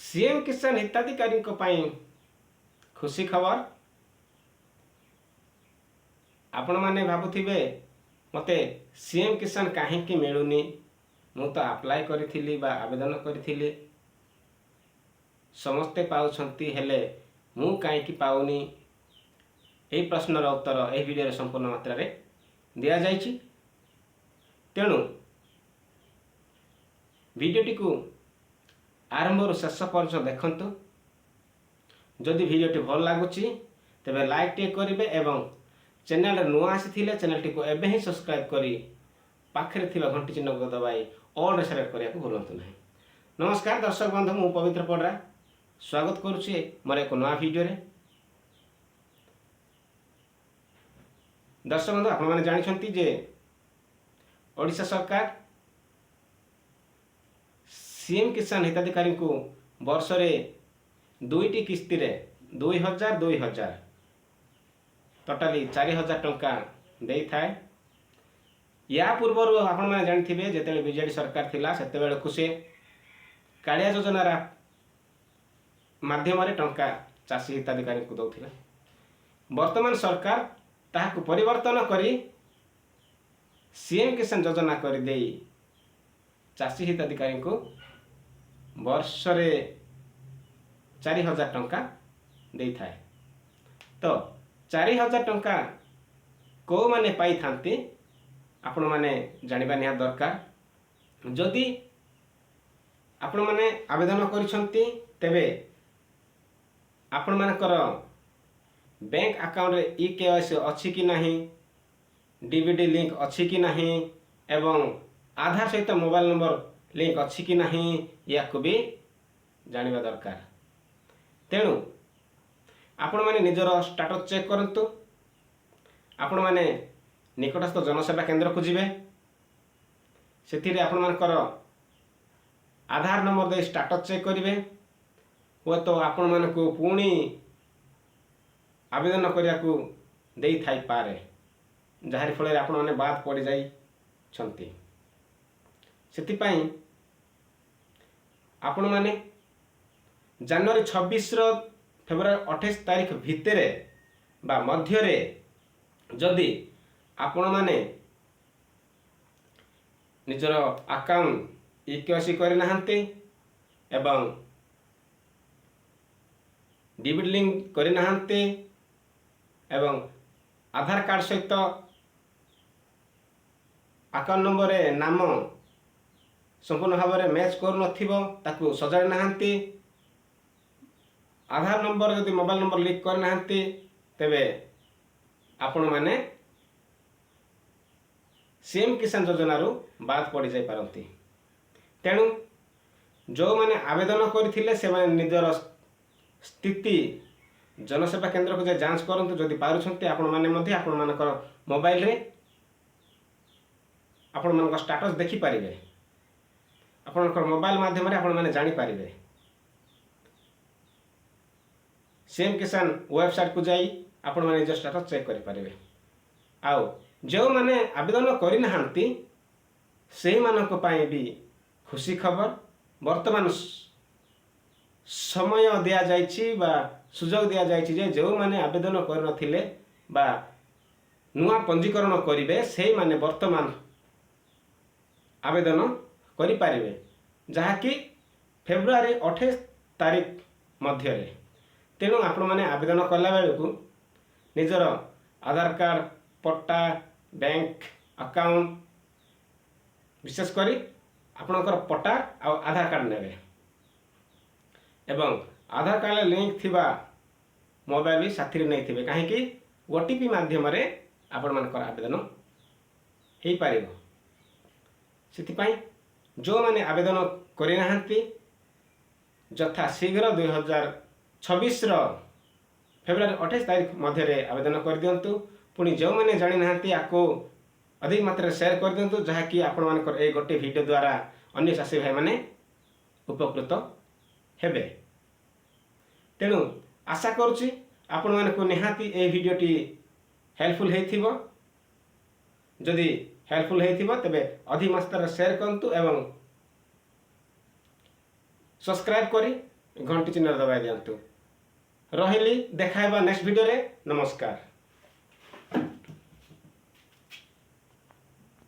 CM किसान हिताधिकारी खुशी खबर। आपण मैंने भावुथिबे मते सीएम किसान कहीं मिलूनी। मु तो अप्लाई करी बा आवेदन करी समस्ते पाउछंती हेले मु कहीं पाउनी। यही प्रश्नर उत्तर यह वीडियो संपूर्ण मात्रा रे दिया जाइछि। तेणु वीडियोटी को आरंभ शेष पर्यंत देखंतु। जदि वीडियोटी भल लगुच तेबे लाइक टे करेंगे एवं चैनल नुआ आसी चैनल टी को एबे ही सब्सक्राइब करी पाखरे थिबा घंटी चिन्ह को दबाई ऑल रे सेलेक्ट करिया को भूलंतु नहीं। नमस्कार दर्शक बंधु, मु पवित्र पडरा स्वागत करुछि मोर एक नया वीडियो रे। दर्शक बंधु, आपण माने जानिछंती जे ओडिशा सरकार सीएम किसान हिताधिकारी को वर्ष रे दुईटी किस्ती रे 2000 टोटाली 4000 टंका दे थाए। या पूर्व आपण माने जानिथिबे जेतेले बीजेडी सरकार थिला सेते बेले खुसे कालिया योजना माध्यम रे टंका चाषी हिताधिकारी को दउथिला। वर्तमान सरकार ताहाकु परिवर्तन करी सीएम किसान योजना कर दे चाषी हिताधिकारी को वर्ष रे 4000 टंका दे थाए। तो 4000 टंका को माने पाई थांती आपण माने जानिबा निहा दरकार। जदि आपण माने आवेदन करिसंती तेबे आपण मानकर बैंक अकाउंट रे ई-केवाईसी अछि कि नाही, डीबीडी लिंक अछि कि नाही एवं आधार सहित मोबाइल नंबर लिंक अछि कि नाही या को भी जानिबा दरकार। तेणु आपण माने निजर स्टेटस चेक करंतु। आपण माने निकटस्थ जनसेवा केंद्र को जिवे, सेथिरे आपण मानकर आधार नंबर दे स्टेटस चेक करिवे। वो तो आपण मानकु पुणी आवेदन करिया को देई थाई पारे, जहार फल आपण माने बाद पड़ जाई छंती। सेति पई आपण माने जनवरी 26 रो फेब्रुआरी 28 तारीख भितरे बा मध्य रे जदि आपण माने निजर अकाउंट ई-केवाईसी करि नाहंती एवं डीबीडी लिंक करि नाहंती एवं आधार कार्ड सहित अकाउंट नंबर रे नाम संपूर्ण भाव में मैच कर नथिबो, ताकू सजाड़ नाहंती, आधार नंबर जदि मोबाइल नंबर लिंक कर नाहंती तेबे आपण माने सीएम किसान योजना रू बाद पड़ जाई पारंती। तेणु जो माने आवेदन करथिले से माने निजर स्थिति जनसेवा केंद्र को जांच करंतु। जदि पारुछंती आपण माने मध्ये आपण मानकर मोबाइल रे आपण मानकर स्टेटस देखि पारिबे। आपनकर मोबाइल माध्यम रे आपण माने जानि पारिबे। सीएम किसान वेबसाइट को जाई आपण माने जो स्टेटस चेक करि पारिबे। आउ जो माने आवेदन करि नाहंती सेही मानक पाए भी खुशी खबर। वर्तमान समय दिया जाइछि बा सुजोग दिया जाइछि जे जो माने आवेदन कर नथिले बा नुआ पंजीकरण करिवे सेही माने वर्तमान आवेदन करि पारिबे, जहा कि फेब्रुआरी 28 तारीख मध्य रे। तेणु आपण माने आवेदन कला बेलू को निजर आधार कार्ड, पट्टा, बैंक अकाउंट, विशेष करी आपणकर पट्टा आ आधार कार्ड नेबे एवं आधार कार्ड लिंक थिबा मोबाइल भी साथी नहीं थिबे, कहीं कि ओटीपी माध्यम रे आपण मानकर आवेदन हेई पारिबो। सेतिपाई जो माने आवेदन करि नाहंती यथा शीघ्र 2026 रो फेब्रुआरी 28 तारीख मध्य रे आवेदन कर दियंतु। पुणी जो माने जानि नाहंती आको अधिक मात्रा शेयर कर दियंतु, जहा कि आपण मानकर ए गोटे वीडियो द्वारा अन्य चाषी भाई माने उपकृत हेबे। तेणु आशा करुछि आपण मानकु निहाती ए वीडियोटी हेल्पफुल हेइथिबो। जदि हेल्पफुल हेइथिबो तबे अधिक मात्रा शेयर करंतु एवं सब्सक्राइब करी घंटी चिन्ह दबाई दिंतु रही देखा नेक्स्ट वीडियो रे नमस्कार।